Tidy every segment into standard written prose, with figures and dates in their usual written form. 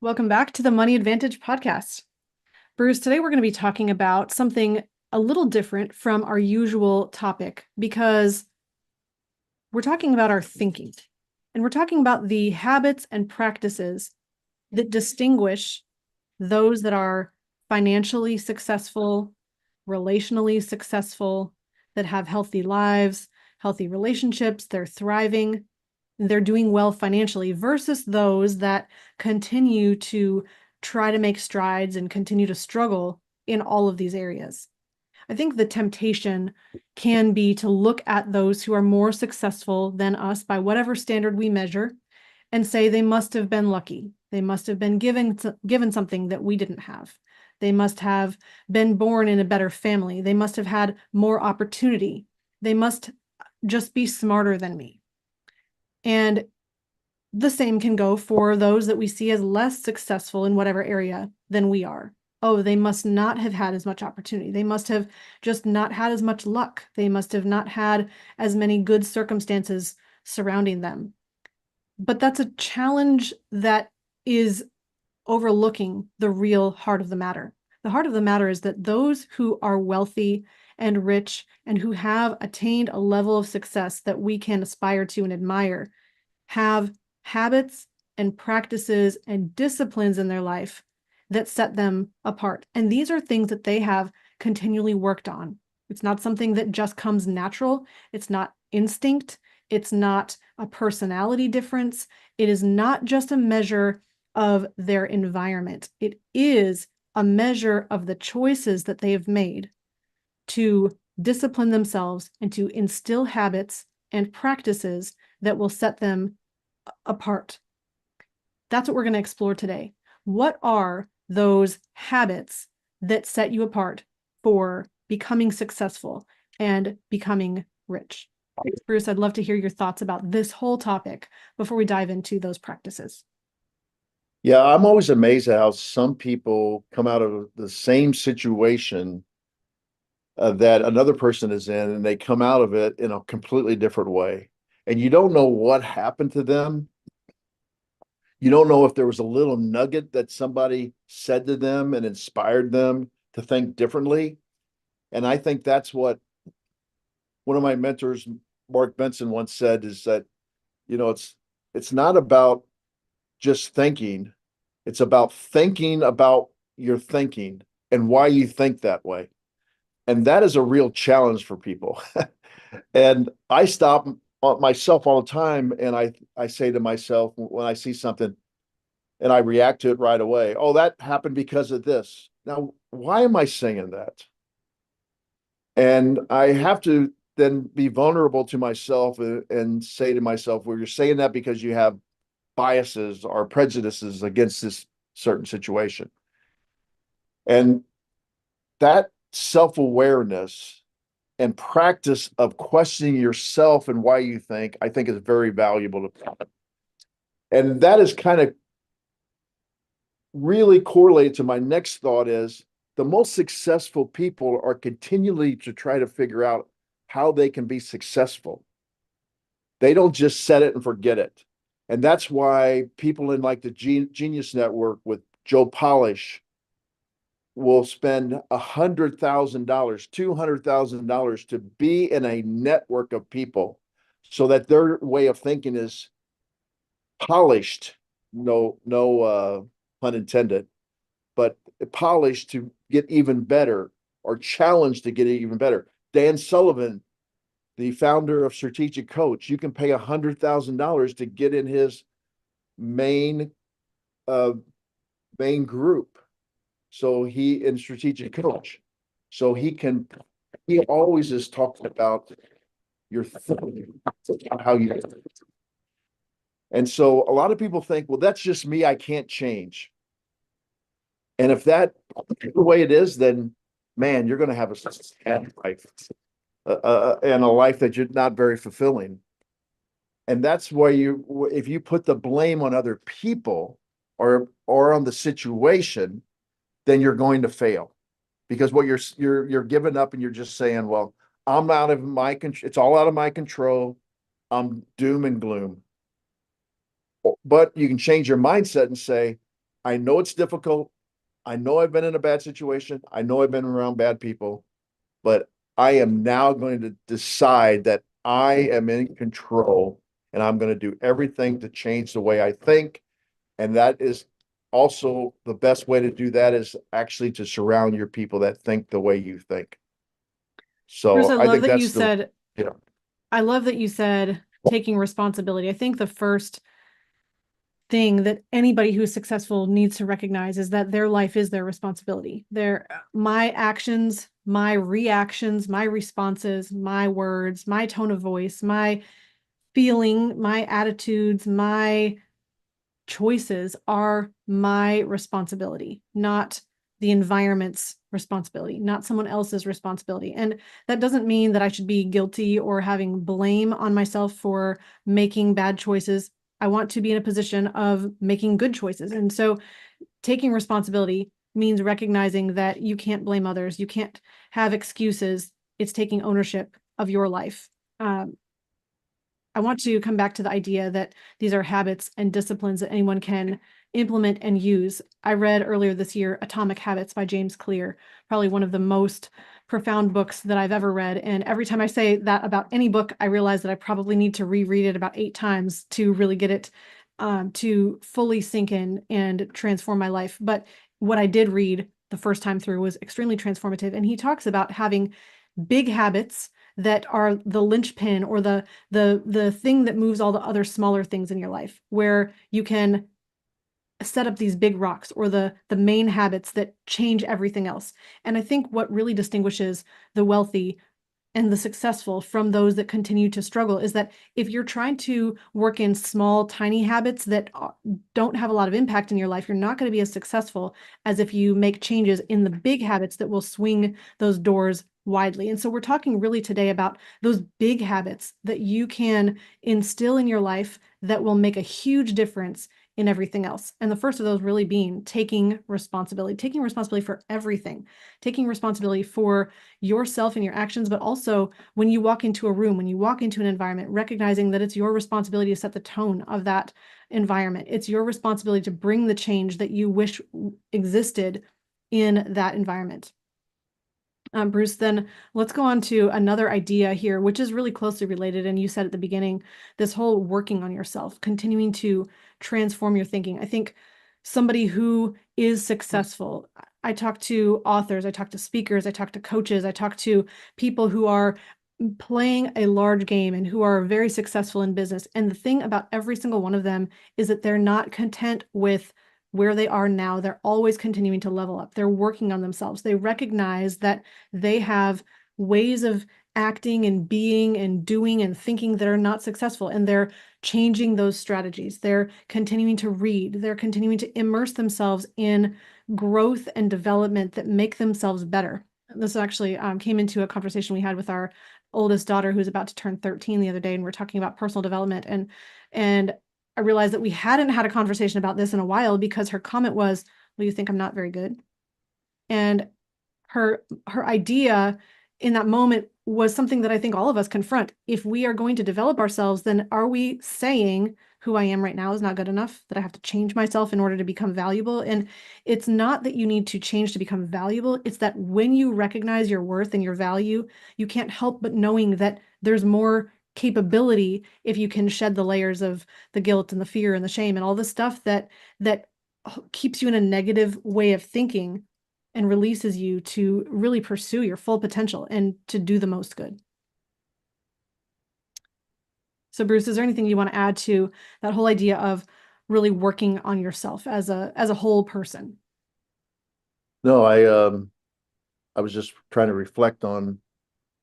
Welcome back to the Money Advantage podcast. Bruce, today we're going to be talking about something a little different from our usual topic because we're talking about our thinking and we're talking about the habits and practices that distinguish those that are financially successful, relationally successful, that have healthy lives, healthy relationships, they're thriving, they're doing well financially versus those that continue to try to make strides and continue to struggle in all of these areas. I think the temptation can be to look at those who are more successful than us by whatever standard we measure and say they must have been lucky. They must have been given something that we didn't have. They must have been born in a better family. They must have had more opportunity. They must just be smarter than me. And the same can go for those that we see as less successful in whatever area than we are. Oh, they must not have had as much opportunity. They must have just not had as much luck. They must have not had as many good circumstances surrounding them. But that's a challenge that is overlooking the real heart of the matter. The heart of the matter is that those who are wealthy and rich and who have attained a level of success that we can aspire to and admire have habits and practices and disciplines in their life that set them apart. And these are things that they have continually worked on. It's not something that just comes natural. It's not instinct. It's not a personality difference. It is not just a measure of their environment. It is a measure of the choices that they have made to discipline themselves and to instill habits and practices that will set them apart. That's what we're going to explore today. What are those habits that set you apart for becoming successful and becoming rich? Bruce, I'd love to hear your thoughts about this whole topic before we dive into those practices. Yeah, I'm always amazed at how some people come out of the same situation that another person is in, and they come out of it in a completely different way. And you don't know what happened to them. You don't know if there was a little nugget that somebody said to them and inspired them to think differently. And I think that's what one of my mentors, Mark Benson, once said is that, it's not about just thinking. It's about thinking about your thinking and why you think that way. And that is a real challenge for people. And I stop myself all the time and I say to myself when I see something and I react to it right away, oh, that happened because of this. Now, why am I saying that? And I have to then be vulnerable to myself and say to myself, well, you're saying that because you have biases or prejudices against this certain situation. And that self-awareness and practice of questioning yourself and why you think, I think is very valuable to people. And that is kind of really correlated to my next thought is the most successful people are continually to try to figure out how they can be successful. They don't just set it and forget it. And that's why people in like the Genius Network with Joe Polish will spend $100,000, $200,000 to be in a network of people so that their way of thinking is polished. No pun intended, but polished to get even better or challenged to get even better. Dan Sullivan, the founder of Strategic Coach, you can pay $100,000 to get in his main uh, main group. So he in Strategic Coach, so he always is talking about your thinking, how you. And so a lot of people think, well, that's just me. I can't change. And if that's the way it is, then man, you're going to have a sad life and a life that you're not very fulfilling. And that's why if you put the blame on other people or on the situation, then you're going to fail because what you're giving up and you're just saying, well, I'm out of my control. It's all out of my control. I'm doom and gloom. But you can change your mindset and say, I know it's difficult. I know I've been in a bad situation. I know I've been around bad people, but I am now going to decide that I am in control and I'm going to do everything to change the way I think. And that is also the best way to do that is actually to surround your people that think the way you think. Bruce, So I think that's the, yeah. I love that you said taking responsibility. I think the first thing that anybody who's successful needs to recognize is that their life is their responsibility. My actions, my reactions, my responses, my words, my tone of voice, my feeling, my attitudes, my choices are my responsibility, not the environment's responsibility, not someone else's responsibility. And that doesn't mean that I should be guilty or having blame on myself for making bad choices. I want to be in a position of making good choices. And so taking responsibility means recognizing that you can't blame others. You can't have excuses. It's taking ownership of your life. I want to come back to the idea that these are habits and disciplines that anyone can implement and use. I read earlier this year Atomic Habits by James Clear, probably one of the most profound books that I've ever read. And every time I say that about any book, I realize that I probably need to reread it about 8 times to really get it to fully sink in and transform my life. But what I did read the first time through was extremely transformative. And he talks about having big habits that are the linchpin or the thing that moves all the other smaller things in your life, where you can set up these big rocks or the main habits that change everything else. And I think what really distinguishes the wealthy and the successful from those that continue to struggle is that if you're trying to work in small, tiny habits that don't have a lot of impact in your life, you're not going to be as successful as if you make changes in the big habits that will swing those doors widely. And so we're talking really today about those big habits that you can instill in your life that will make a huge difference in everything else. And the first of those really being taking responsibility for everything, taking responsibility for yourself and your actions, but also when you walk into a room, when you walk into an environment, recognizing that it's your responsibility to set the tone of that environment. It's your responsibility to bring the change that you wish existed in that environment. Bruce, then let's go on to another idea here, which is really closely related. And you said at the beginning, this whole working on yourself, continuing to transform your thinking. I think somebody who is successful, I talk to authors, I talk to speakers, I talk to coaches, I talk to people who are playing a large game and who are very successful in business. And the thing about every single one of them is that they're not content with where they are now. They're always continuing to level up. They're working on themselves. They recognize that they have ways of acting and being and doing and thinking that are not successful, and they're changing those strategies. They're continuing to read. They're continuing to immerse themselves in growth and development that make themselves better. This actually came into a conversation we had with our oldest daughter, who's about to turn 13 the other day, and we're talking about personal development. And I realized that we hadn't had a conversation about this in a while because her comment was, "Well, you think I'm not very good?" And her idea in that moment was something that I think all of us confront. If we are going to develop ourselves, then are we saying who I am right now is not good enough, that I have to change myself in order to become valuable? And it's not that you need to change to become valuable. It's that when you recognize your worth and your value, you can't help but knowing that there's more capability if you can shed the layers of the guilt and the fear and the shame and all the stuff that keeps you in a negative way of thinking and releases you to really pursue your full potential and to do the most good. So Bruce, is there anything you want to add to that whole idea of really working on yourself as a whole person? No, I was just trying to reflect on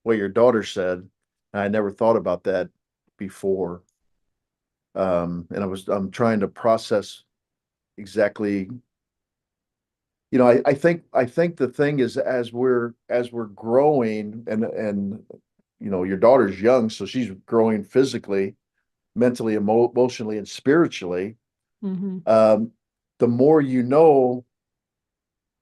what your daughter said. I never thought about that before. And I'm trying to process exactly, I think the thing is as we're growing and your daughter's young, so she's growing physically, mentally, emotionally, and spiritually. Mm-hmm. The more you know,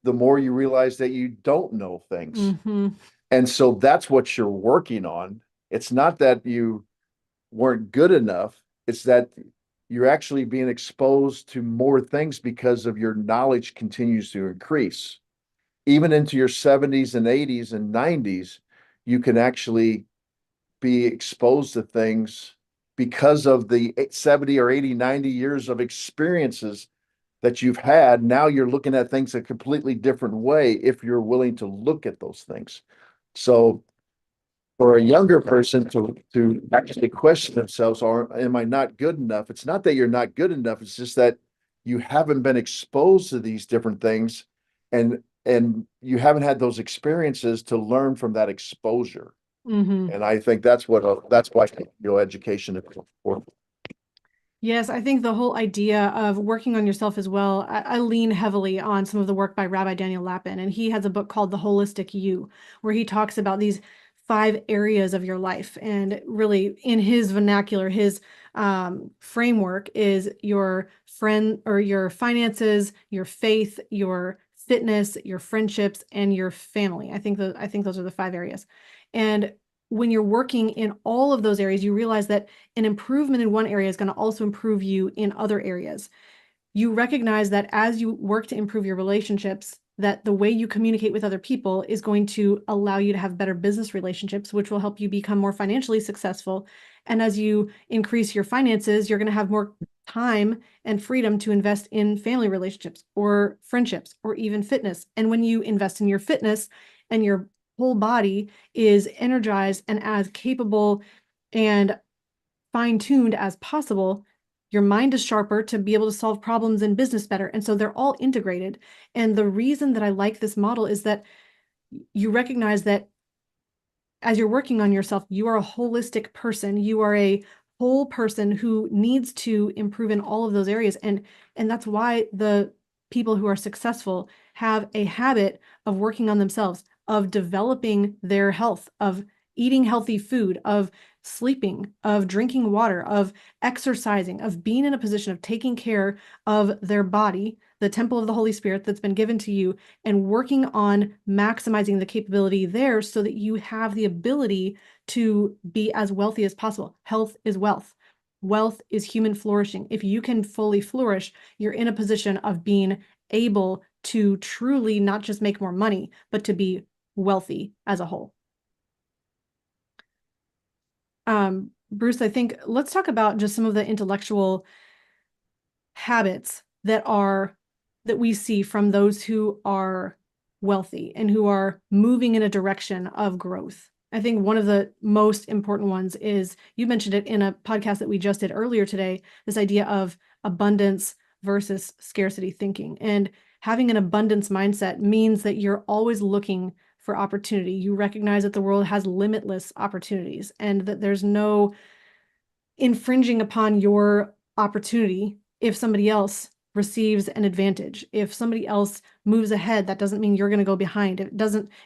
the more you realize that you don't know things. Mm-hmm. And so that's what you're working on. It's not that you weren't good enough. It's that you're actually being exposed to more things because of your knowledge continues to increase. Even into your 70s and 80s and 90s, you can actually be exposed to things because of the 70 or 80, 90 years of experiences that you've had. Now you're looking at things a completely different way if you're willing to look at those things. So for a younger person to actually question themselves, or am I not good enough? It's not that you're not good enough, it's just that you haven't been exposed to these different things, and you haven't had those experiences to learn from that exposure. Hmm. And I think that's why education is important. Yes, I think the whole idea of working on yourself as well, I lean heavily on some of the work by Rabbi Daniel Lapin, and he has a book called The Holistic You, where he talks about these 5 areas of your life. And really, in his vernacular, his framework is your friend or your finances, your faith, your fitness, your friendships, and your family. I think those are the 5 areas. And when you're working in all of those areas, you realize that an improvement in one area is going to also improve you in other areas. You recognize that as you work to improve your relationships, that the way you communicate with other people is going to allow you to have better business relationships, which will help you become more financially successful. And as you increase your finances, you're going to have more time and freedom to invest in family relationships or friendships or even fitness. And when you invest in your fitness and your whole body is energized and as capable and fine-tuned as possible, your mind is sharper to be able to solve problems in business better. And so they're all integrated. And the reason that I like this model is that you recognize that as you're working on yourself, you are a holistic person. You are a whole person who needs to improve in all of those areas. And that's why the people who are successful have a habit of working on themselves, of developing their health, of eating healthy food, of sleeping, of drinking water, of exercising, of being in a position of taking care of their body, the temple of the Holy Spirit that's been given to you, and working on maximizing the capability there so that you have the ability to be as wealthy as possible. Health is wealth. Wealth is human flourishing. If you can fully flourish, you're in a position of being able to truly not just make more money, but to be wealthy as a whole. Bruce, I think let's talk about just some of the intellectual habits that we see from those who are wealthy and who are moving in a direction of growth. I think one of the most important ones is, you mentioned it in a podcast that we just did earlier today, this idea of abundance versus scarcity thinking. And having an abundance mindset means that you're always looking for opportunity. You recognize that the world has limitless opportunities and that there's no infringing upon your opportunity if somebody else receives an advantage. If somebody else moves ahead, that doesn't mean you're going to go behind.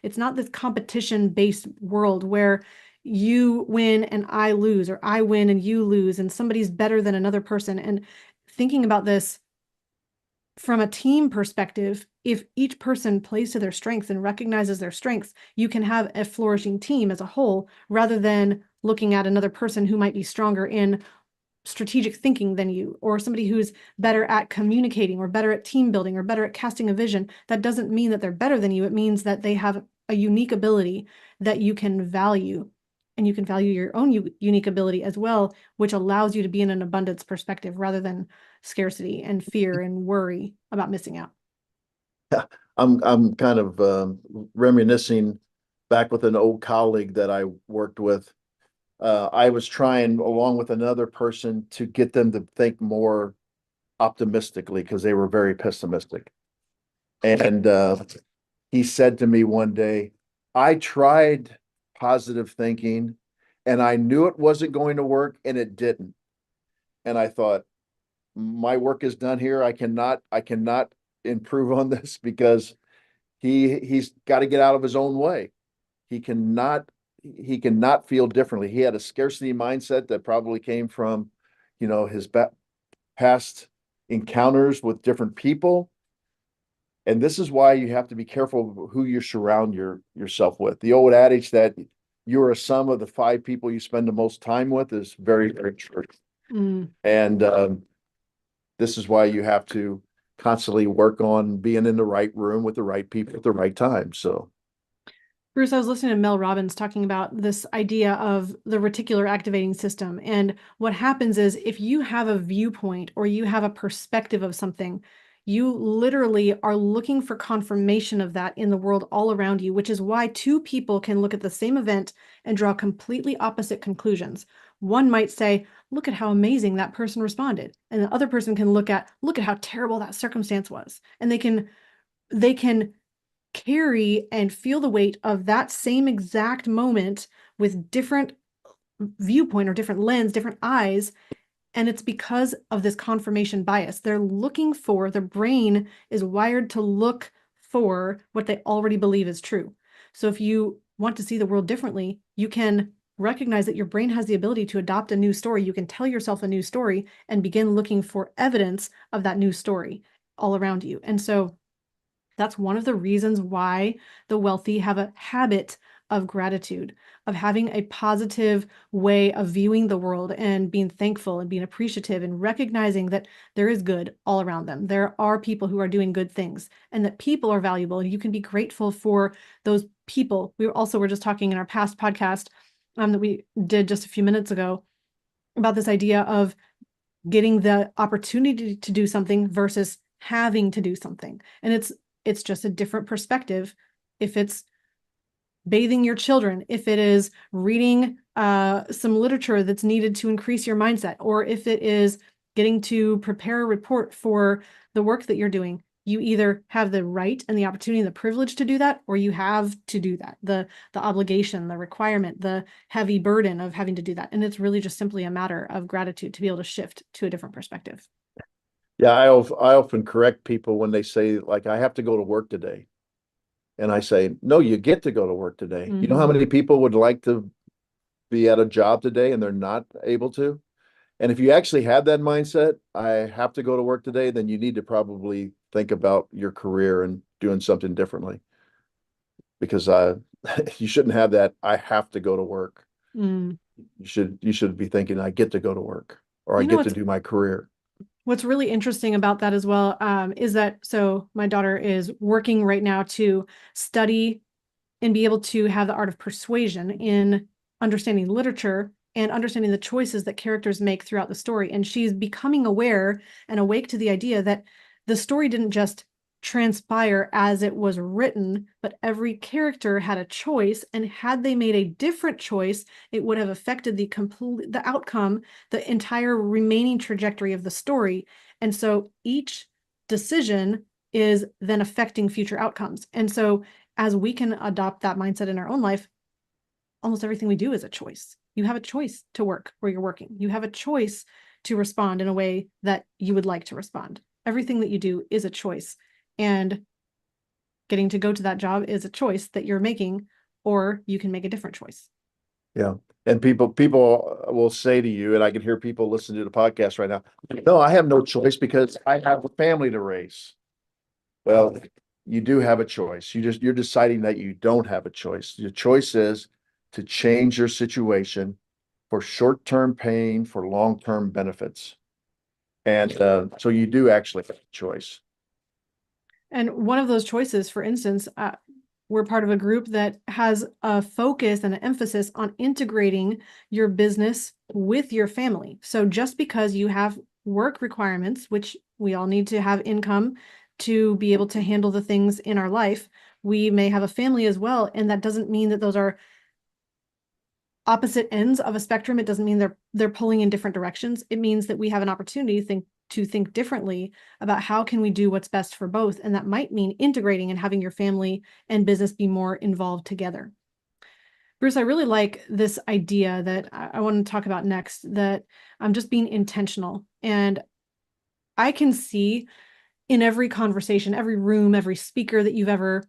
It's not this competition-based world where you win and I lose, or I win and you lose, and somebody's better than another person. And thinking about this from a team perspective, if each person plays to their strengths and recognizes their strengths, you can have a flourishing team as a whole, rather than looking at another person who might be stronger in strategic thinking than you, or somebody who's better at communicating or better at team building or better at casting a vision. That doesn't mean that they're better than you. It means that they have a unique ability that you can value, and you can value your own unique ability as well, which allows you to be in an abundance perspective rather than scarcity and fear and worry about missing out. I'm kind of reminiscing back with an old colleague that I worked with. I was trying, along with another person, to get them to think more optimistically because they were very pessimistic. And he said to me one day, I tried positive thinking and I knew it wasn't going to work and it didn't. And I thought, my work is done here. I cannot improve on this because he's got to get out of his own way. He cannot he cannot feel differently. He had a scarcity mindset that probably came from, his past encounters with different people. And this is why you have to be careful who you surround yourself with. The old adage that you're a sum of the 5 people you spend the most time with is very, very true. Mm. And this is why you have to constantly work on being in the right room with the right people at the right time. So Bruce, I was listening to Mel Robbins talking about this idea of the reticular activating system. And what happens is if you have a viewpoint or you have a perspective of something, you literally are looking for confirmation of that in the world all around you, which is why two people can look at the same event and draw completely opposite conclusions. One might say, look at how amazing that person responded. And the other person can look at how terrible that circumstance was. And they can carry and feel the weight of that same exact moment with different viewpoint or different lens, different eyes. And it's because of this confirmation bias. They're looking for, their brain is wired to look for what they already believe is true. So if you want to see the world differently, you can recognize that your brain has the ability to adopt a new story. You can tell yourself a new story and begin looking for evidence of that new story all around you. And so that's one of the reasons why the wealthy have a habit of gratitude, of having a positive way of viewing the world and being thankful and being appreciative and recognizing that there is good all around them. There are people who are doing good things and that people are valuable, and you can be grateful for those people. We also were just talking in our past podcast that we did just a few minutes ago about this idea of getting the opportunity to do something versus having to do something. And it's just a different perspective. If it's bathing your children, if it is reading some literature that's needed to increase your mindset, or if it is getting to prepare a report for the work that you're doing, you either have the right and the opportunity and the privilege to do that, or you have to do that. The obligation, the requirement, the heavy burden of having to do that. And it's really just simply a matter of gratitude to be able to shift to a different perspective. yeah, I often correct people when they say, like, I have to go to work today. And I say, no, you get to go to work today. You know how Mhm. many people would like to be at a job today and they're not able to? And if you actually have that mindset, I have to go to work today, then you need to probably think about your career and doing something differently, because you shouldn't have that I have to go to work. Mm. You should be thinking I get to go to work, or I You know get to what's do my career. What's really interesting about that as well, is that so my daughter is working right now to study and be able to have the art of persuasion in understanding literature and understanding the choices that characters make throughout the story. And she's becoming aware and awake to the idea that the story didn't just transpire as it was written, but every character had a choice. And had they made a different choice, it would have affected the outcome, the entire remaining trajectory of the story. And so each decision is then affecting future outcomes. And so as we can adopt that mindset in our own life, almost everything we do is a choice. You have a choice to work where you're working. You have a choice to respond in a way that you would like to respond. Everything that you do is a choice. And getting to go to that job is a choice that you're making, or you can make a different choice. Yeah. And people will say to you, and I can hear people listen to the podcast right now, no, I have no choice because I have a family to raise. Well, you do have a choice. You're deciding that you don't have a choice. Your choice is to change your situation for short-term pain, for long-term benefits. And so you do actually have a choice. And one of those choices, for instance, we're part of a group that has a focus and an emphasis on integrating your business with your family. So just because you have work requirements, which we all need to have income to be able to handle the things in our life, we may have a family as well. And that doesn't mean that those are opposite ends of a spectrum. It doesn't mean they're pulling in different directions. It means that we have an opportunity to think differently about how can we do what's best for both. And that might mean integrating and having your family and business be more involved together. Bruce, I really like this idea that I want to talk about next, that I'm just being intentional. And I can see in every conversation, every room, every speaker that you've ever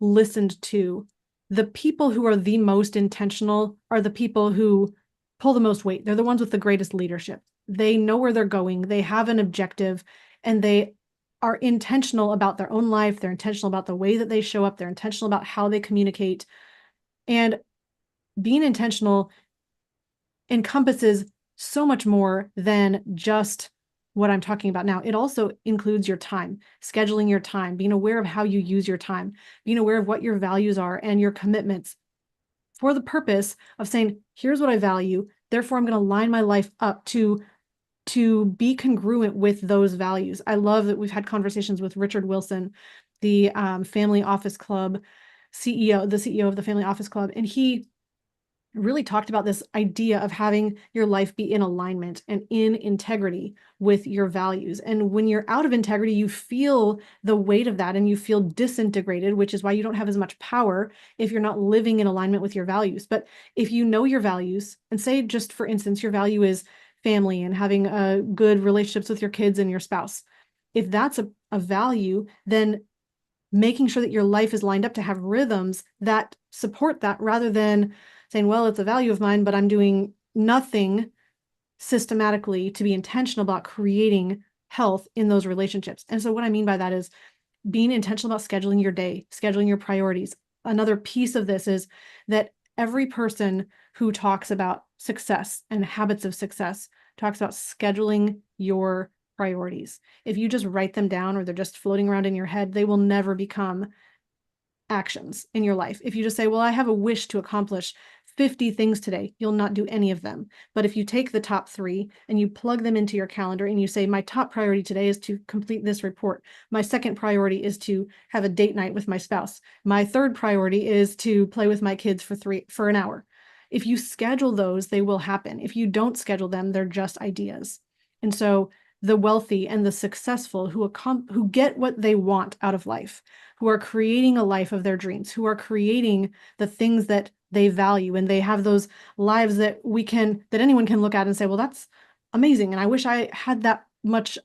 listened to, the people who are the most intentional are the people who pull the most weight. They're the ones with the greatest leadership. They know where they're going, they have an objective, and they are intentional about their own life. They're intentional about the way that they show up. They're intentional about how they communicate. And being intentional encompasses so much more than just what I'm talking about now. It also includes your time, scheduling your time, being aware of how you use your time, being aware of what your values are and your commitments for the purpose of saying, here's what I value. Therefore, I'm going to line my life up to be congruent with those values. I love that we've had conversations with Richard Wilson, the Family Office Club CEO, the CEO of the Family Office Club, and he really talked about this idea of having your life be in alignment and in integrity with your values. And when you're out of integrity, you feel the weight of that and you feel disintegrated, which is why you don't have as much power if you're not living in alignment with your values. But if you know your values, and say, just for instance, your value is family and having good relationships with your kids and your spouse, if that's a value, then making sure that your life is lined up to have rhythms that support that, rather than saying, well, it's a value of mine, but I'm doing nothing systematically to be intentional about creating health in those relationships. And so what I mean by that is being intentional about scheduling your day, scheduling your priorities. Another piece of this is that every person who talks about success and habits of success talks about scheduling your priorities. If you just write them down or they're just floating around in your head, they will never become actions in your life. If you just say, well, I have a wish to accomplish 50 things today, you'll not do any of them. But if you take the top 3 and you plug them into your calendar and you say, my top priority today is to complete this report. My second priority is to have a date night with my spouse. My third priority is to play with my kids for an hour. If you schedule those, they will happen. If you don't schedule them, they're just ideas. And so the wealthy and the successful who get what they want out of life, who are creating a life of their dreams, who are creating the things that they value, and they have those lives that anyone can look at and say, well, that's amazing. And I wish I had that much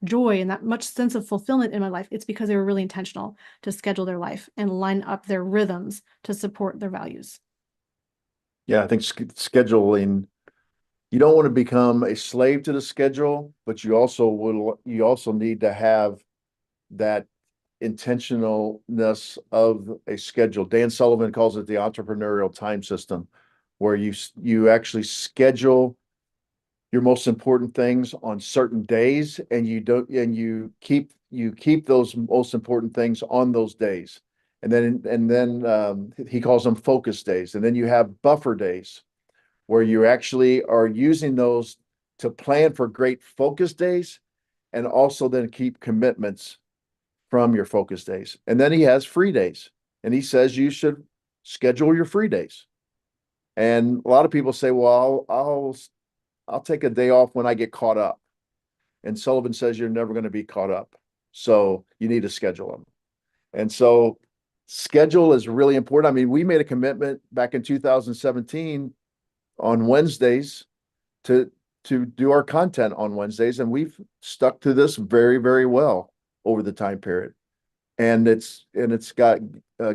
joy and that much sense of fulfillment in my life. It's because they were really intentional to schedule their life and line up their rhythms to support their values. Yeah, I think scheduling, you don't want to become a slave to the schedule, but you also need to have that intentionalness of a schedule. Dan Sullivan calls it the entrepreneurial time system, where you actually schedule your most important things on certain days, and you keep those most important things on those days. And then he calls them focus days. And then you have buffer days, where you actually are using those to plan for great focus days, and also then keep commitments from your focus days. And then he has free days, and he says you should schedule your free days. And a lot of people say, well, I'll take a day off when I get caught up. And Sullivan says you're never going to be caught up. So you need to schedule them. And so schedule is really important. I mean, we made a commitment back in 2017 on Wednesdays to do our content on Wednesdays, and we've stuck to this very, very well over the time period. And it's got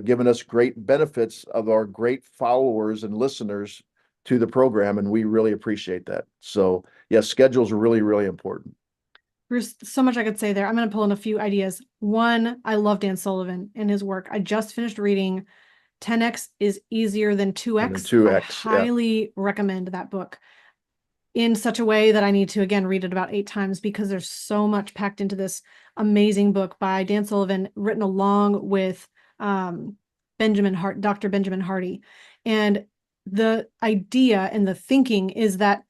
given us great benefits of our great followers and listeners to the program, and we really appreciate that. So yes, schedules are really, really important. There's so much I could say there. I'm going to pull in a few ideas. One, I love Dan Sullivan and his work. I just finished reading 10x is easier than 2x. And then 2x, I highly recommend that book in such a way that I need to, again, read it about 8 times, because there's so much packed into this amazing book by Dan Sullivan, written along with Dr. Benjamin Hardy. And the idea and the thinking is that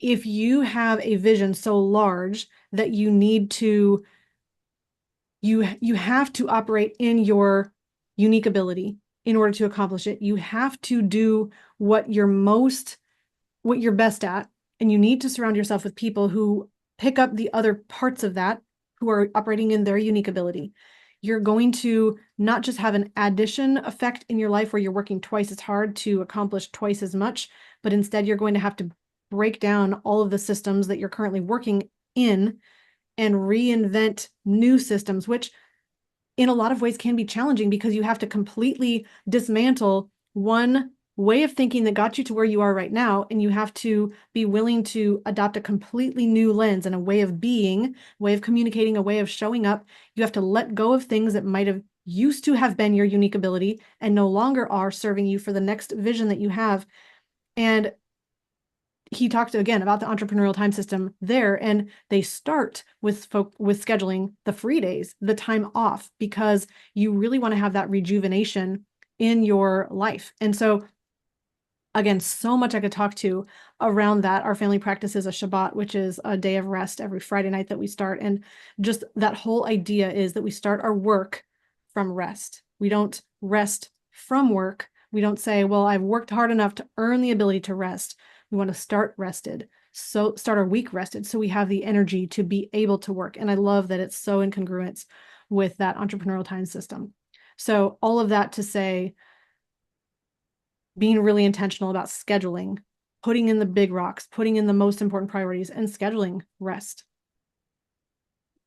if you have a vision so large that you have to operate in your unique ability in order to accomplish it. You have to do what you're best at, and you need to surround yourself with people who pick up the other parts of that, who are operating in their unique ability. You're going to not just have an addition effect in your life where you're working twice as hard to accomplish twice as much, but instead you're going to have to break down all of the systems that you're currently working in and reinvent new systems, which in a lot of ways can be challenging, because you have to completely dismantle one way of thinking that got you to where you are right now, and you have to be willing to adopt a completely new lens and a way of being, way of communicating, a way of showing up. You have to let go of things that might have used to have been your unique ability and no longer are serving you for the next vision that you have. And he talked again about the entrepreneurial time system there, and they start with scheduling the free days, the time off, because you really want to have that rejuvenation in your life. And so again, so much I could talk to around that. Our family practices a Shabbat, which is a day of rest every Friday night that we start. And just that whole idea is that we start our work from rest. We don't rest from work. We don't say, well, I've worked hard enough to earn the ability to rest. We want to start rested. So start our week rested so we have the energy to be able to work. And I love that it's so in congruence with that entrepreneurial time system. So all of that to say, being really intentional about scheduling, putting in the big rocks, putting in the most important priorities, and scheduling rest.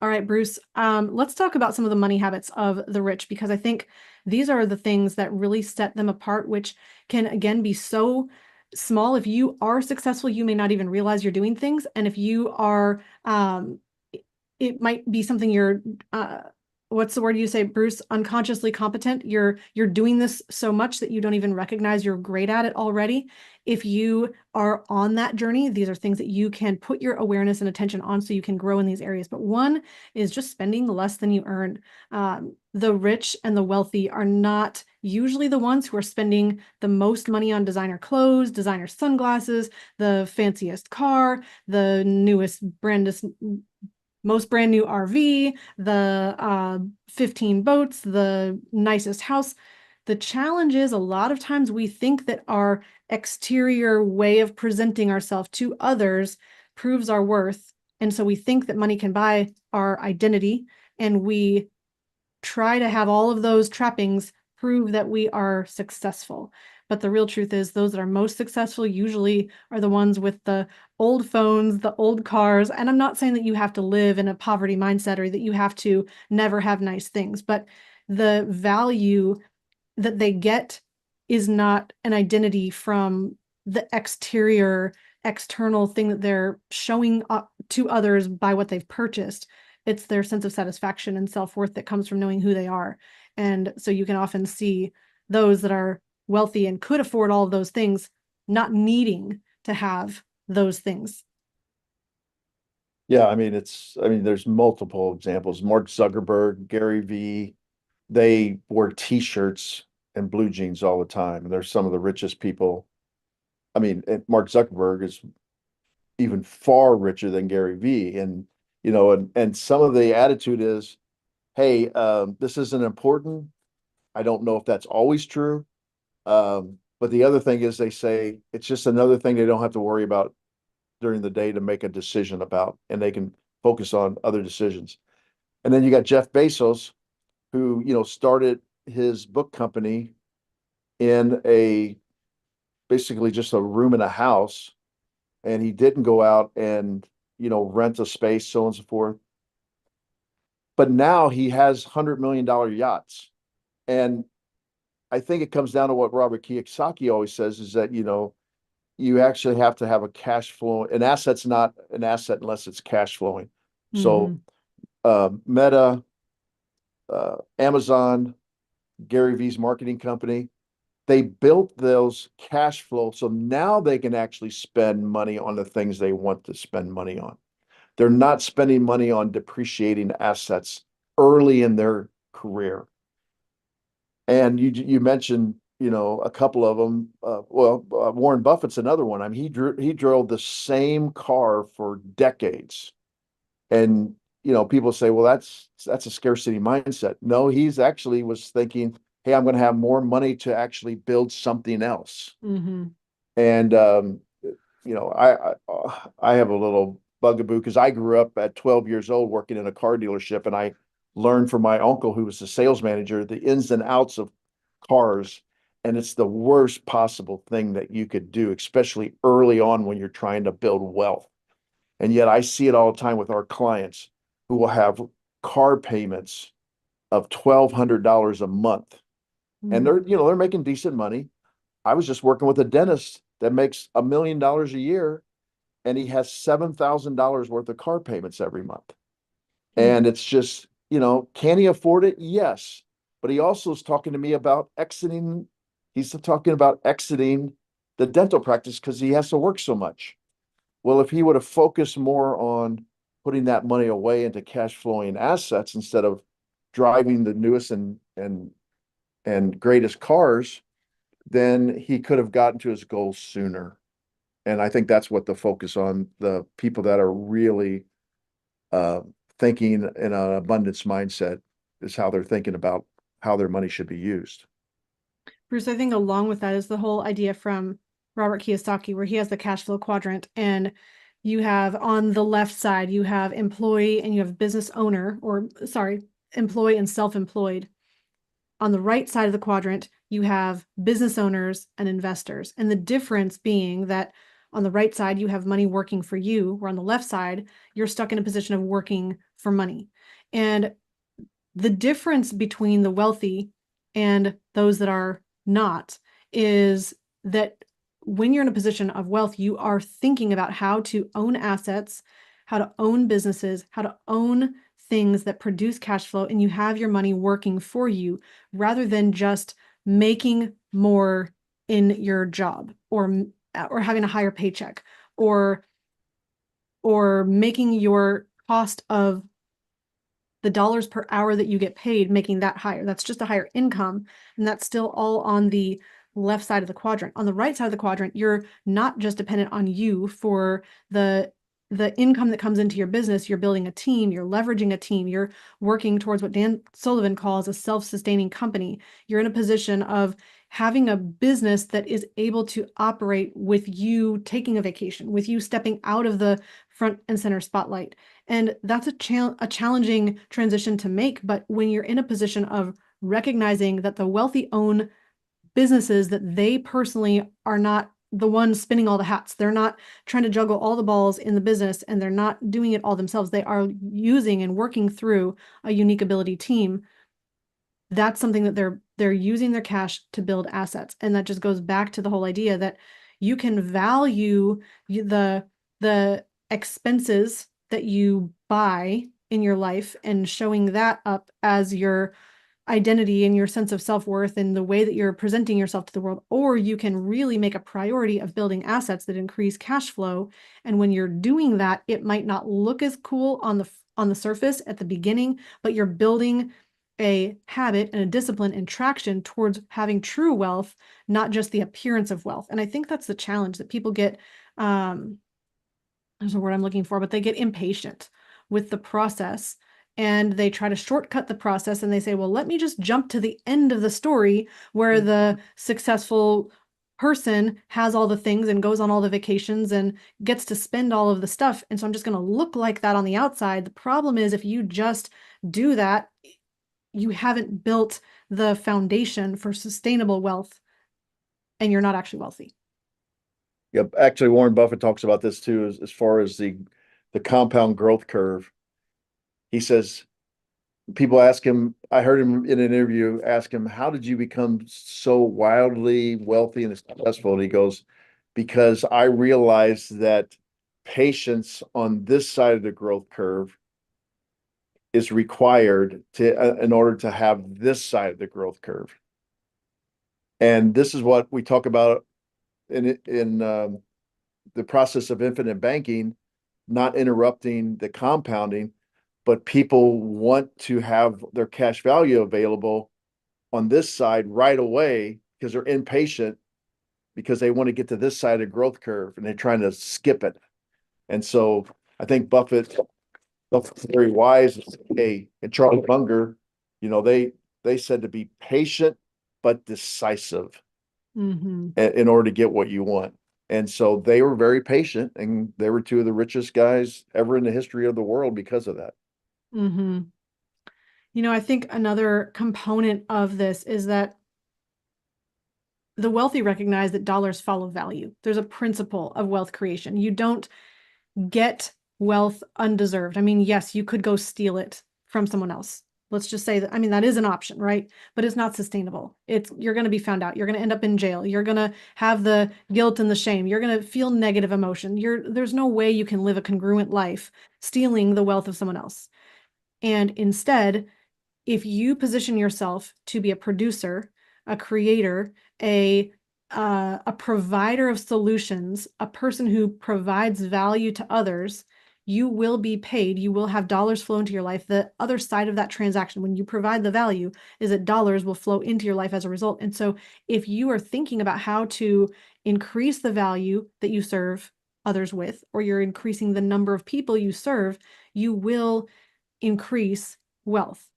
All right, Bruce, let's talk about some of the money habits of the rich, because I think these are the things that really set them apart, which can, again, be so small. If you are successful, you may not even realize you're doing things. And if you are, it might be something you're, what's the word you say, Bruce? Unconsciously competent. You're doing this so much that you don't even recognize you're great at it already. If you are on that journey, these are things that you can put your awareness and attention on so you can grow in these areas. But one is just spending less than you earn. The rich and the wealthy are not usually the ones who are spending the most money on designer clothes, designer sunglasses, the fanciest car, the newest, most brand new RV, the 15 boats, the nicest house. The challenge is a lot of times we think that our exterior way of presenting ourselves to others proves our worth. And so we think that money can buy our identity, and we try to have all of those trappings prove that we are successful. But the real truth is those that are most successful usually are the ones with the old phones, the old cars. And I'm not saying that you have to live in a poverty mindset or that you have to never have nice things, but the value that they get is not an identity from the external thing that they're showing up to others by what they've purchased. It's their sense of satisfaction and self-worth that comes from knowing who they are. And so you can often see those that are wealthy and could afford all of those things not needing to have those things. Yeah, I mean, there's multiple examples. Mark Zuckerberg, Gary Vee, they wear t-shirts and blue jeans all the time. They're some of the richest people. I mean, and Mark Zuckerberg is even far richer than Gary Vee. And, and some of the attitude is, hey, this isn't important. I don't know if that's always true. But the other thing is they say it's just another thing they don't have to worry about during the day to make a decision about, and they can focus on other decisions. And then you got Jeff Bezos, who, started his book company in basically just a room in a house, and he didn't go out and, rent a space, so on and so forth. But now he has $100 million yachts. And I think it comes down to what Robert Kiyosaki always says is that, you actually have to have a cash flow. An asset's not an asset unless it's cash flowing. So Meta, Amazon, Gary Vee's marketing company, they built those cash flow. So now they can actually spend money on the things they want to spend money on. They're not spending money on depreciating assets early in their career. And you mentioned, a couple of them. Warren Buffett's another one. I mean, he drove the same car for decades, and people say, well, that's a scarcity mindset. No, he's actually was thinking, hey, I'm going to have more money to actually build something else. Mm-hmm. And I have a little bugaboo because I grew up at 12 years old working in a car dealership, and I learned from my uncle, who was the sales manager, the ins and outs of cars. And it's the worst possible thing that you could do, especially early on when you're trying to build wealth. And yet I see it all the time with our clients who will have car payments of $1,200 a month. And they're making decent money. I was just working with a dentist that makes $1 million a year, and he has $7,000 worth of car payments every month. And it's just, can he afford it? Yes. But he also is talking to me about exiting. He's talking about exiting the dental practice because he has to work so much. Well, if he would have focused more on putting that money away into cash flowing assets instead of driving the newest and greatest cars, then he could have gotten to his goals sooner. And I think that's what the focus on the people that are really uh, thinking in an abundance mindset is how they're thinking about how their money should be used. Bruce, I think along with that is the whole idea from Robert Kiyosaki, where he has the cash flow quadrant. And you have on the left side, you have employee and you have business owner, or sorry, employee and self-employed. On the right side of the quadrant, you have business owners and investors. And the difference being that on the right side, you have money working for you, where on the left side, you're stuck in a position of working for money. And the difference between the wealthy and those that are not is that when you're in a position of wealth, you are thinking about how to own assets, how to own businesses, how to own things that produce cash flow, and you have your money working for you rather than just making more in your job or having a higher paycheck or making your cost of the dollars per hour that you get paid, making that higher. That's just a higher income. And that's still all on the left side of the quadrant. On the right side of the quadrant, you're not just dependent on you for the income that comes into your business. You're building a team, you're leveraging a team, you're working towards what Dan Sullivan calls a self-sustaining company. You're in a position of having a business that is able to operate with you taking a vacation, with you stepping out of the front and center spotlight. And that's a challenging transition to make. But when you're in a position of recognizing that the wealthy own businesses, that they personally are not the ones spinning all the hats, they're not trying to juggle all the balls in the business, and they're not doing it all themselves. They are using and working through a unique ability team. That's something that they're using their cash to build assets. And that just goes back to the whole idea that you can value the expenses that you buy in your life and showing that up as your identity and your sense of self-worth and the way that you're presenting yourself to the world, or you can really make a priority of building assets that increase cash flow. And when you're doing that, it might not look as cool on the surface at the beginning, but you're building a habit and a discipline and traction towards having true wealth, not just the appearance of wealth. And I think that's the challenge that people get, there's a word I'm looking for, but they get impatient with the process and they try to shortcut the process and they say, well, let me just jump to the end of the story where the successful person has all the things and goes on all the vacations and gets to spend all of the stuff. And so I'm just going to look like that on the outside. The problem is if you just do that, you haven't built the foundation for sustainable wealth and you're not actually wealthy. Yep. Actually, Warren Buffett talks about this too, as far as the compound growth curve. He says, people ask him, I heard him in an interview ask him, how did you become so wildly wealthy and successful? And he goes, because I realized that patience on this side of the growth curve is required in order to have this side of the growth curve. And this is what we talk about in the process of infinite banking, not interrupting the compounding, but people want to have their cash value available on this side right away because they're impatient because they want to get to this side of the growth curve and they're trying to skip it. And so I think Buffett very wise. Hey, and Charlie Munger, they said to be patient but decisive in order to get what you want. And so they were very patient, and they were two of the richest guys ever in the history of the world because of that. Mm-hmm. I think another component of this is that the wealthy recognize that dollars follow value. There's a principle of wealth creation. You don't get wealth undeserved. I mean, yes, you could go steal it from someone else. Let's just say that, I mean, that is an option, right? But it's not sustainable. You're going to be found out. You're going to end up in jail. You're going to have the guilt and the shame. You're going to feel negative emotion. There's no way you can live a congruent life stealing the wealth of someone else. And instead, if you position yourself to be a producer, a creator, a a provider of solutions, a person who provides value to others, you will be paid. You will have dollars flow into your life. The other side of that transaction, when you provide the value, is that dollars will flow into your life as a result. And so if you are thinking about how to increase the value that you serve others with, or you're increasing the number of people you serve, you will increase wealth.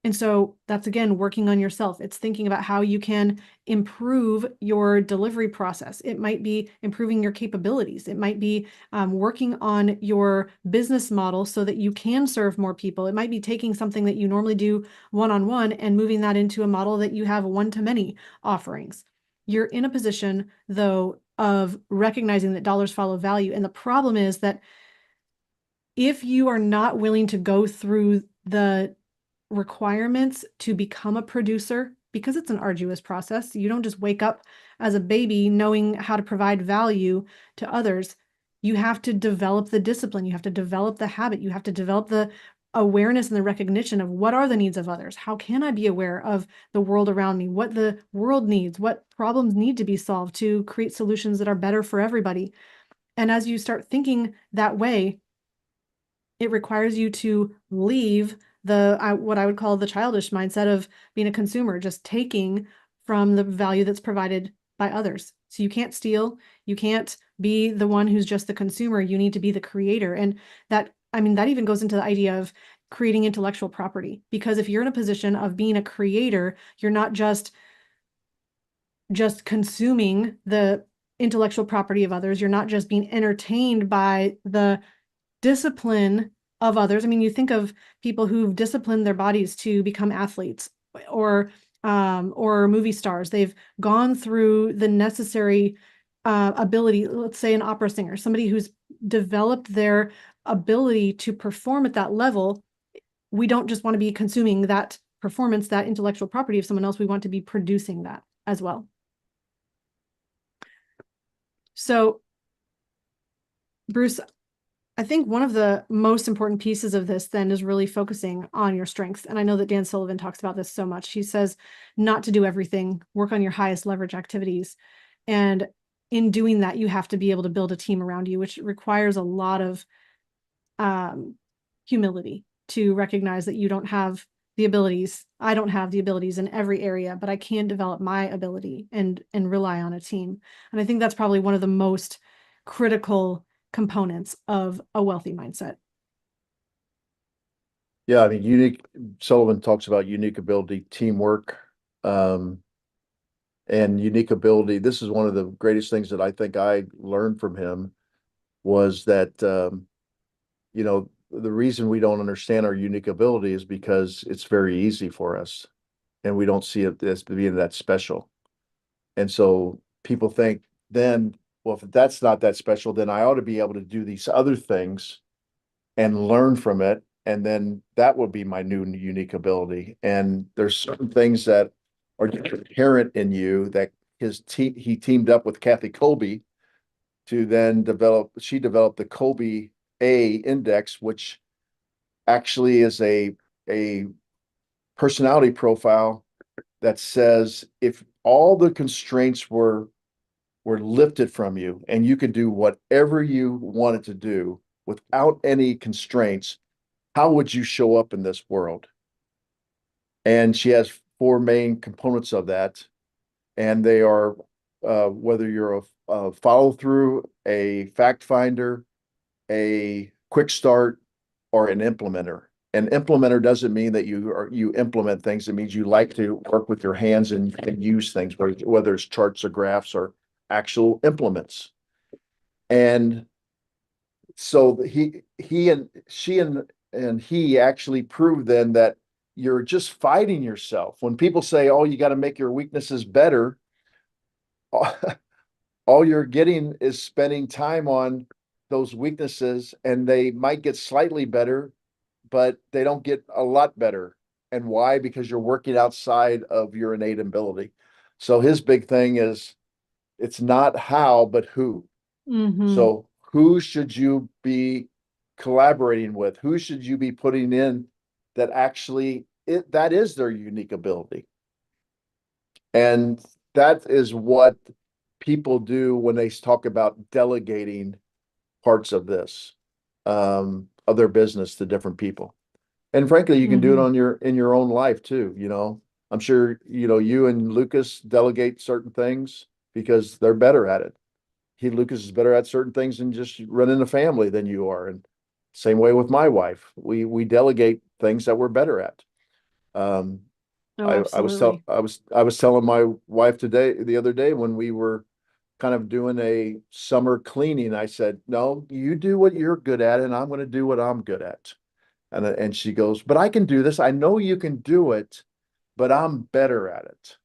And so that's again working on yourself. It's thinking about how you can improve your delivery process. It might be improving your capabilities. It might be working on your business model so that you can serve more people. It might be taking something that you normally do one-on-one and moving that into a model that you have one-to-many offerings. You're in a position, though, of recognizing that dollars follow value. And the problem is that if you are not willing to go through the requirements to become a producer, because it's an arduous process, you don't just wake up as a baby knowing how to provide value to others. You have to develop the discipline, you have to develop the habit, you have to develop the awareness and the recognition of what are the needs of others. How can I be aware of the world around me, what the world needs, what problems need to be solved to create solutions that are better for everybody. And as you start thinking that way, it requires you to leave the what I would call the childish mindset of being a consumer, just taking from the value that's provided by others. So you can't steal, you can't be the one who's just the consumer, you need to be the creator. And that, I mean, that even goes into the idea of creating intellectual property, because if you're in a position of being a creator, you're not just consuming the intellectual property of others, you're not just being entertained by the discipline of others. I mean, you think of people who've disciplined their bodies to become athletes or movie stars. They've gone through the necessary ability, let's say an opera singer, somebody who's developed their ability to perform at that level. We don't just want to be consuming that performance, that intellectual property of someone else. We want to be producing that as well. So, Bruce, I think one of the most important pieces of this then is really focusing on your strengths. And I know that Dan Sullivan talks about this so much. He says not to do everything, work on your highest leverage activities. And in doing that, you have to be able to build a team around you, which requires a lot of humility to recognize that you don't have the abilities. I don't have the abilities in every area, but I can develop my ability and rely on a team. And I think that's probably one of the most critical components of a wealthy mindset. Yeah, I mean, Sullivan talks about unique ability, teamwork, and unique ability. This is one of the greatest things that I think I learned from him was that, the reason we don't understand our unique ability is because it's very easy for us and we don't see it as being that special. And so people think then, well, if that's not that special, then I ought to be able to do these other things and learn from it. And then that would be my new unique ability. And there's certain things that are inherent in you that he teamed up with Kathy Colby to then she developed the Colby A index, which actually is a personality profile that says if all the constraints were lifted from you and you could do whatever you wanted to do without any constraints, how would you show up in this world? And she has four main components of that. And they are whether you're a follow through, a fact finder, a quick start, or an implementer. An implementer doesn't mean that you implement things. It means you like to work with your hands and use things, whether it's charts or graphs or actual implements. And so he and she and he actually proved then that you're just fighting yourself. When people say, "Oh, you got to make your weaknesses better," all you're getting is spending time on those weaknesses, and they might get slightly better, but they don't get a lot better. And why? Because you're working outside of your innate ability. So his big thing is it's not how, but who. Mm-hmm. So who should you be collaborating with? Who should you be putting in that actually that is their unique ability? And that is what people do when they talk about delegating parts of this, of their business to different people. And frankly, you can do it Mhm. on in your own life too, you know. I'm sure, you know, you and Lucas delegate certain things because they're better at it. Lucas is better at certain things than just running a family than you are. And same way with my wife. We delegate things that we're better at. Um, Oh, absolutely. I was telling my wife the other day when we were kind of doing a summer cleaning, I said, no, you do what you're good at, and I'm going to do what I'm good at. And she goes, but I can do this. I know you can do it, but I'm better at it.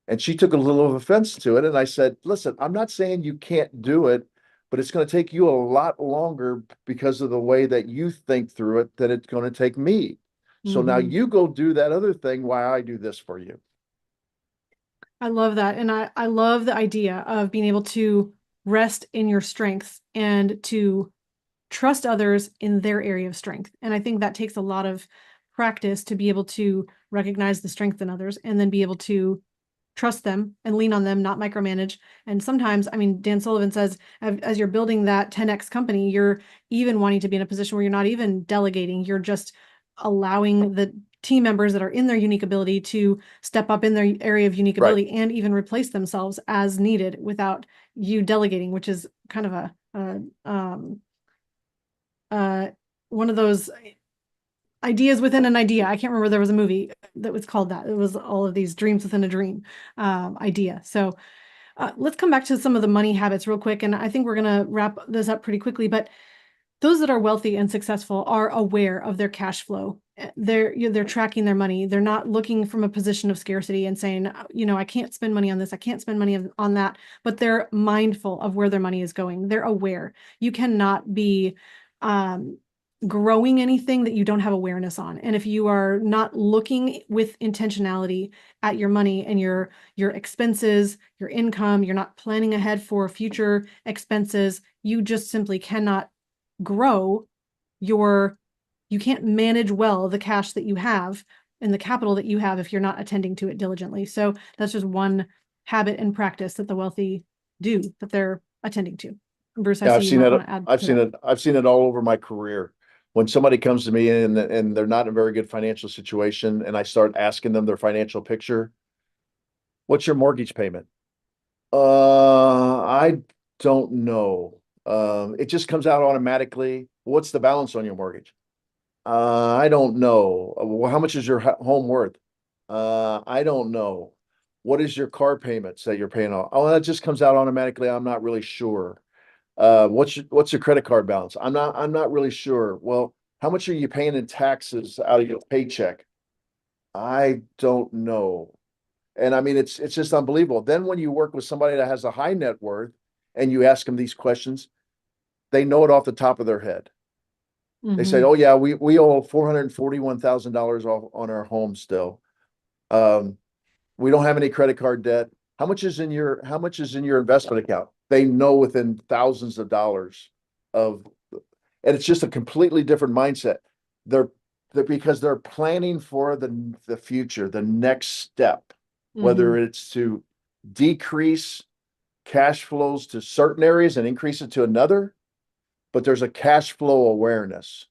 And she took a little offense to it. And I said, listen, I'm not saying you can't do it, but it's going to take you a lot longer because of the way that you think through it than it's going to take me. So now Mhm. you go do that other thing while I do this for you. I love that. And I love the idea of being able to rest in your strengths and to trust others in their area of strength. And I think that takes a lot of practice to be able to recognize the strength in others and then be able to trust them and lean on them, not micromanage. And sometimes, I mean, Dan Sullivan says, as you're building that 10x company, you're even wanting to be in a position where you're not even delegating, you're just allowing the team members that are in their unique ability to step up in their area of unique Right. ability and even replace themselves as needed without you delegating, which is kind of uh, one of those ideas within an idea. I can't remember, there was a movie that was called that. It was all of these dreams within a dream idea. So let's come back to some of the money habits real quick. And I think we're going to wrap this up pretty quickly. But those that are wealthy and successful are aware of their cash flow. They're tracking their money. They're not looking from a position of scarcity and saying, you know, I can't spend money on this. I can't spend money on that. But they're mindful of where their money is going. They're aware. You cannot be um, growing anything that you don't have awareness on. And if you are not looking with intentionality at your money and your expenses, your income, you're not planning ahead for future expenses, you just simply cannot grow your you can't manage well the cash that you have and the capital that you have if you're not attending to it diligently. So that's just one habit and practice that the wealthy do that they're attending to. Bruce, I Yeah, see you might want to add to that. I've seen it all over my career. When somebody comes to me and they're not in a very good financial situation, and I start asking them their financial picture, what's your mortgage payment? I don't know. It just comes out automatically. What's the balance on your mortgage? I don't know. Well, how much is your home worth? I don't know. What is your car payments that you're paying off? Oh, that just comes out automatically. I'm not really sure. What's your credit card balance? I'm not really sure. Well, how much are you paying in taxes out of your paycheck? I don't know. And I mean, it's just unbelievable. Then when you work with somebody that has a high net worth and you ask them these questions, they know it off the top of their head. They say, Mm-hmm. "Oh yeah, we owe $441,000 off on our home still. Um, we don't have any credit card debt. How much is in your investment account?" They know within thousands of dollars of, and it's just a completely different mindset. They're because they're planning for the future, the next step, whether Mm-hmm. it's to decrease cash flows to certain areas and increase it to another, but there's a cash flow awareness.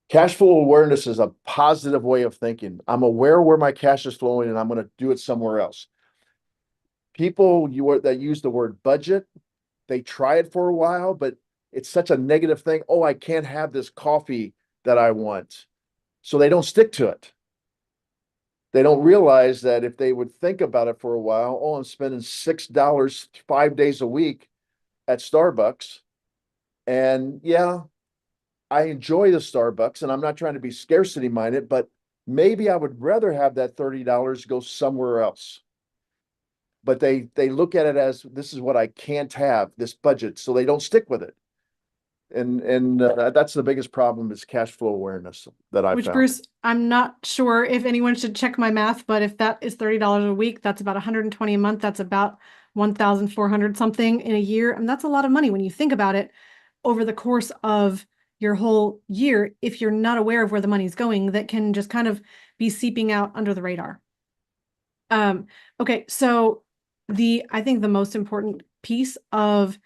Cash flow awareness is a positive way of thinking. I'm aware where my cash is flowing and I'm going to do it somewhere else. People that use the word budget, they try it for a while, but it's such a negative thing. Oh, I can't have this coffee that I want. So they don't stick to it. They don't realize that if they would think about it for a while, oh, I'm spending $6 5 days a week at Starbucks. And yeah, I enjoy the Starbucks and I'm not trying to be scarcity minded, but maybe I would rather have that $30 go somewhere else. But they look at it as this is what I can't have, this budget, so they don't stick with it. And that's the biggest problem is cash flow awareness that I Which, found. Bruce, I'm not sure if anyone should check my math, but if that is $30 a week, that's about 120 a month. That's about 1,400 something in a year. And that's a lot of money when you think about it over the course of your whole year. If you're not aware of where the money's going, that can just kind of be seeping out under the radar. Um, okay, so I think the most important piece of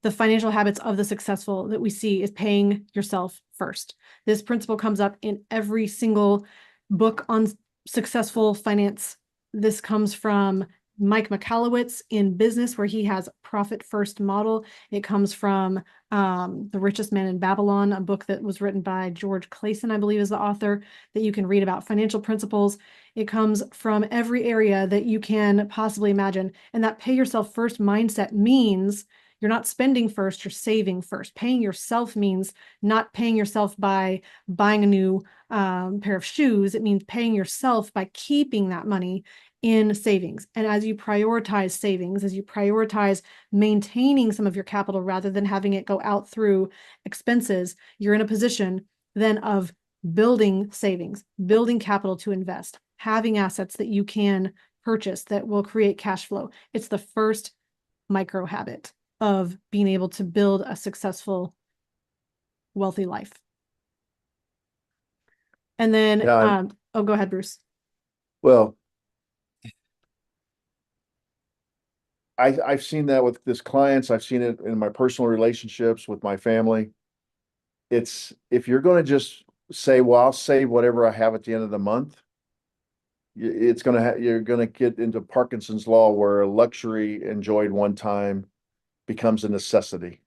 the financial habits of the successful that we see is paying yourself first. This principle comes up in every single book on successful finance. This comes from Mike Michalowicz in Business, where he has profit first model. It comes from The Richest Man in Babylon, a book that was written by George Clason, I believe is the author, that you can read about financial principles. It comes from every area that you can possibly imagine. And that pay yourself first mindset means you're not spending first, you're saving first. Paying yourself means not paying yourself by buying a new pair of shoes. It means paying yourself by keeping that money in savings. And as you prioritize savings, as you prioritize maintaining some of your capital rather than having it go out through expenses, you're in a position then of building savings, building capital to invest, having assets that you can purchase that will create cash flow. It's the first micro habit of being able to build a successful, wealthy life. And then, Yeah, oh, go ahead, Bruce. well, I've seen that with this clients. I've seen it in my personal relationships with my family. It's if you're going to just say, well, I'll save whatever I have at the end of the month, it's going to you're going to get into Parkinson's law where luxury enjoyed one time becomes a necessity.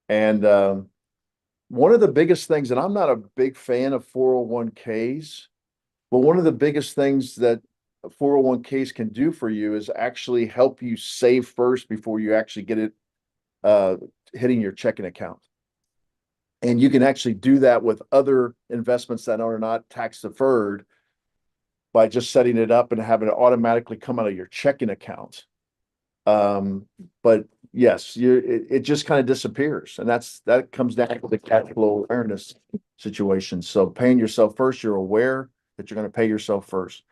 And one of the biggest things, and I'm not a big fan of 401ks, but one of the biggest things that 401ks can do for you is actually help you save first before you actually get it uh, hitting your checking account. And you can actually do that with other investments that are not tax deferred by just setting it up and having it automatically come out of your checking account. But yes, it just kind of disappears. And that comes down to the cash flow awareness situation. So paying yourself first, you're aware that you're going to pay yourself first.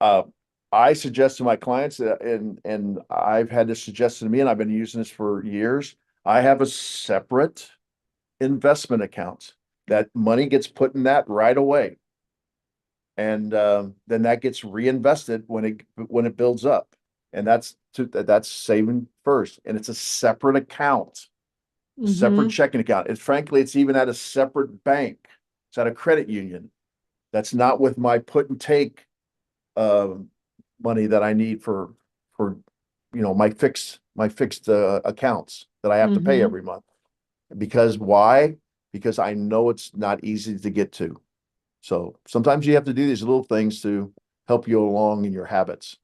Uh, I suggest to my clients, and I've had this suggested to me, and I've been using this for years. I have a separate investment account. That money gets put in that right away, and then that gets reinvested when it builds up, and that's saving first, and it's a separate account, separate checking account. And frankly, it's even at a separate bank. It's at a credit union. That's not with my put and take uh, money that I need for my fixed accounts that I have to pay every month. Because why? Because I know it's not easy to get to. So sometimes you have to do these little things to help you along in your habits.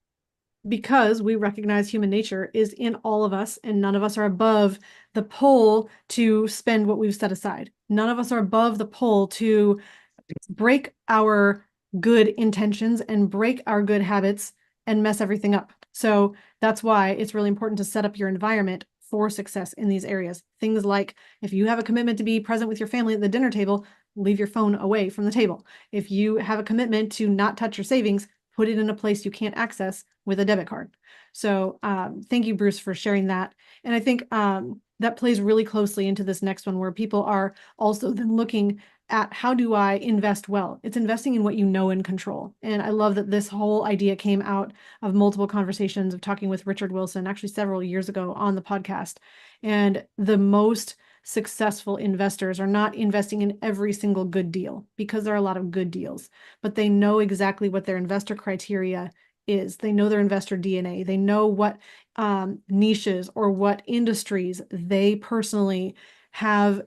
Because we recognize human nature is in all of us, and none of us are above the pull to spend what we've set aside. None of us are above the pull to break our good intentions and break our good habits and mess everything up. So that's why it's really important to set up your environment for success in these areas. Things like if you have a commitment to be present with your family at the dinner table, leave your phone away from the table. If you have a commitment to not touch your savings, put it in a place you can't access with a debit card. So thank you, Bruce, for sharing that. And I think that plays really closely into this next one where people are also then looking at how do I invest well? It's investing in what you know and control. And I love that this whole idea came out of multiple conversations of talking with Richard Wilson, actually several years ago on the podcast. And the most successful investors are not investing in every single good deal because there are a lot of good deals, but they know exactly what their investor criteria is. They know their investor DNA. They know what niches or what industries they personally have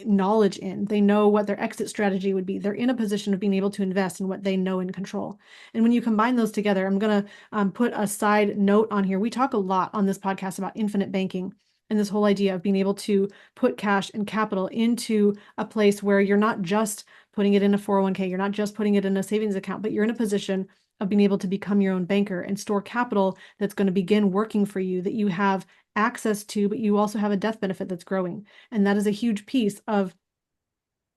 knowledge in. They know what their exit strategy would be. They're in a position of being able to invest in what they know and control. And when you combine those together, I'm going to put a side note on here. We talk a lot on this podcast about infinite banking and this whole idea of being able to put cash and capital into a place where you're not just putting it in a 401k, you're not just putting it in a savings account, but you're in a position of being able to become your own banker and store capital that's going to begin working for you, that you have access to, but you also have a death benefit that's growing. And that is a huge piece of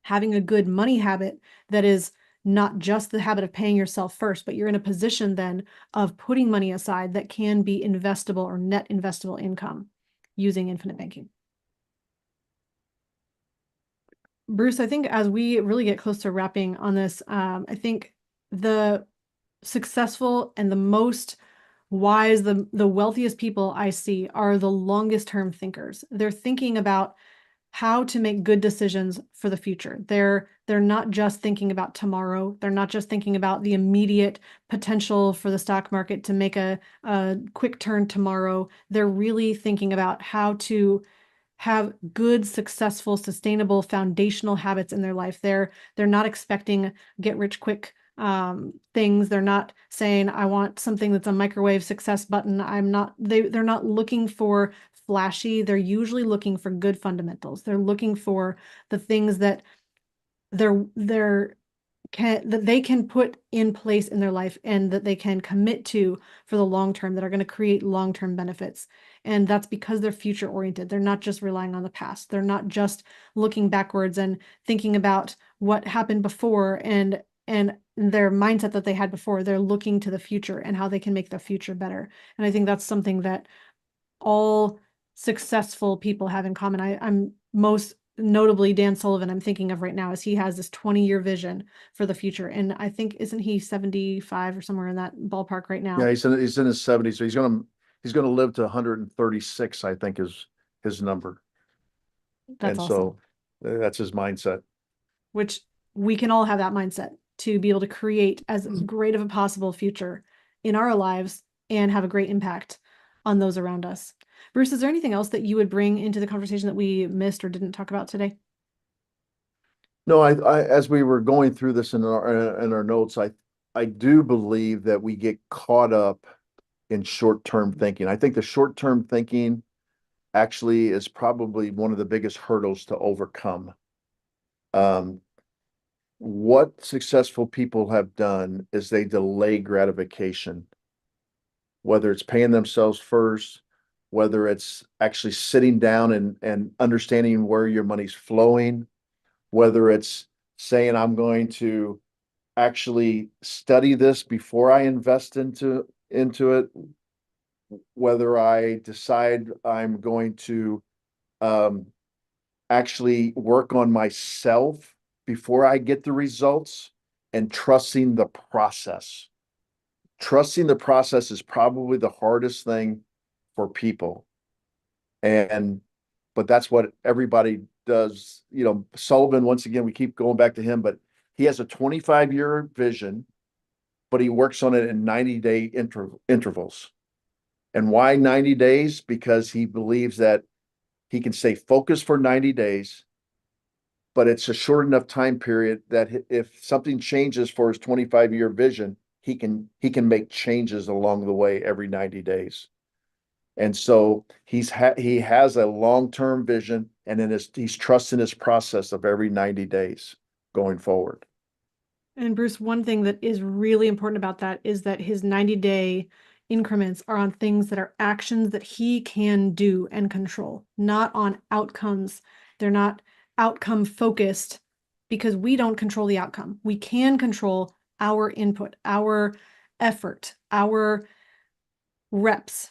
having a good money habit that is not just the habit of paying yourself first, but you're in a position then of putting money aside that can be investable or net investable income using infinite banking. Bruce, I think as we really get close to wrapping on this, I think the successful and the most wise, the wealthiest people I see are the longest term thinkers. They're thinking about how to make good decisions for the future. They're not just thinking about tomorrow. They're not just thinking about the immediate potential for the stock market to make a quick turn tomorrow. They're really thinking about how to have good, successful, sustainable, foundational habits in their life. They're not expecting get rich quick things. They're not saying, I want something that's a microwave success button. They're not looking for flashy. They're usually looking for good fundamentals. They're looking for the things that that they can put in place in their life and that they can commit to for the long term, that are going to create long-term benefits. And that's because they're future oriented. They're not just relying on the past. They're not just looking backwards and thinking about what happened before and their mindset that they had before. They're looking to the future and how they can make the future better. And I think that's something that all successful people have in common. I'm most notably Dan Sullivan I'm thinking of right now, as he has this 20-year vision for the future. And I think, isn't he 75 or somewhere in that ballpark right now? Yeah, he's in his 70s, so he's gonna live to 136, I think is his number. That's And awesome. so that's his mindset. Which we can all have that mindset to be able to create as great of a possible future in our lives and have a great impact on those around us. Bruce, is there anything else that you would bring into the conversation that we missed or didn't talk about today? No, as we were going through this in our notes, I do believe that we get caught up in short-term thinking. I think the short-term thinking actually is probably one of the biggest hurdles to overcome. Um, what successful people have done is they delay gratification, whether it's paying themselves first, whether it's actually sitting down and understanding where your money's flowing, whether it's saying, I'm going to actually study this before I invest into it, whether I decide I'm going to um, actually work on myself before I get the results, and trusting the process. Trusting the process is probably the hardest thing for people. And but that's what everybody does. You know, Sullivan, once again, we keep going back to him, but he has a 25-year vision, but he works on it in 90-day intervals. And why 90 days? Because he believes that he can stay focused for 90 days, but it's a short enough time period that if something changes for his 25-year vision, he can make changes along the way every 90 days. And so he has a long-term vision, and then he's trusting his process of every 90 days going forward. And Bruce, one thing that is really important about that is that his 90-day increments are on things that are actions that he can do and control, not on outcomes. They're not outcome focused because we don't control the outcome. We can control our input, our effort, our reps.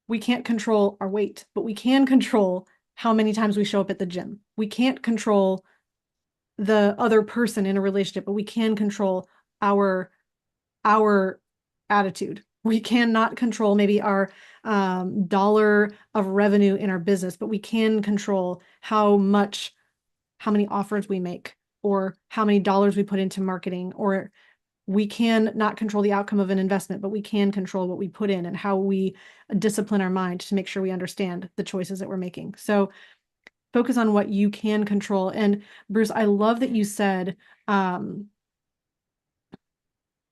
We can't control our weight, but we can control how many times we show up at the gym. We can't control the other person in a relationship, but we can control our attitude. We cannot control maybe our dollar of revenue in our business, but we can control how many offers we make, or how many dollars we put into marketing. Or we can not control the outcome of an investment, but we can control what we put in and how we discipline our mind to make sure we understand the choices that we're making. So focus on what you can control. And Bruce, I love that you said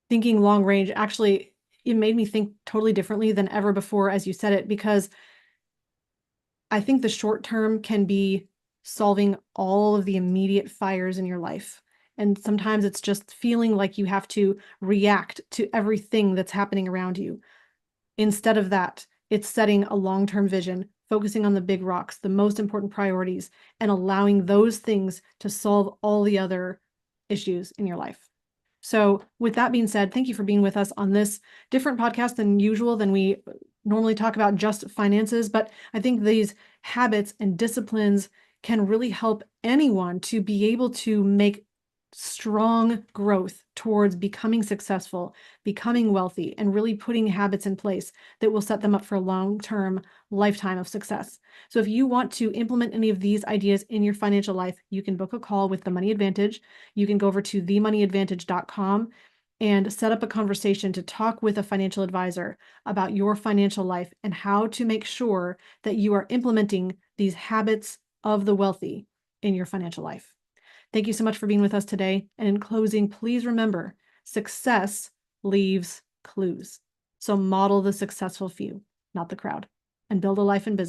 thinking long range. Actually, it made me think totally differently than ever before as you said it, because I think the short term can be solving all of the immediate fires in your life. And sometimes it's just feeling like you have to react to everything that's happening around you. Instead of that, it's setting a long-term vision, focusing on the big rocks, the most important priorities, and allowing those things to solve all the other issues in your life. So with that being said, thank you for being with us on this different podcast than usual, than we normally talk about just finances. But I think these habits and disciplines can really help anyone to be able to make strong growth towards becoming successful, becoming wealthy, and really putting habits in place that will set them up for a long-term lifetime of success. So if you want to implement any of these ideas in your financial life, you can book a call with the Money Advantage. You can go over to themoneyadvantage.com and set up a conversation to talk with a financial advisor about your financial life and how to make sure that you are implementing these habits of the wealthy in your financial life. Thank you so much for being with us today. And in closing, please remember, success leaves clues. So model the successful few, not the crowd, and build a life and business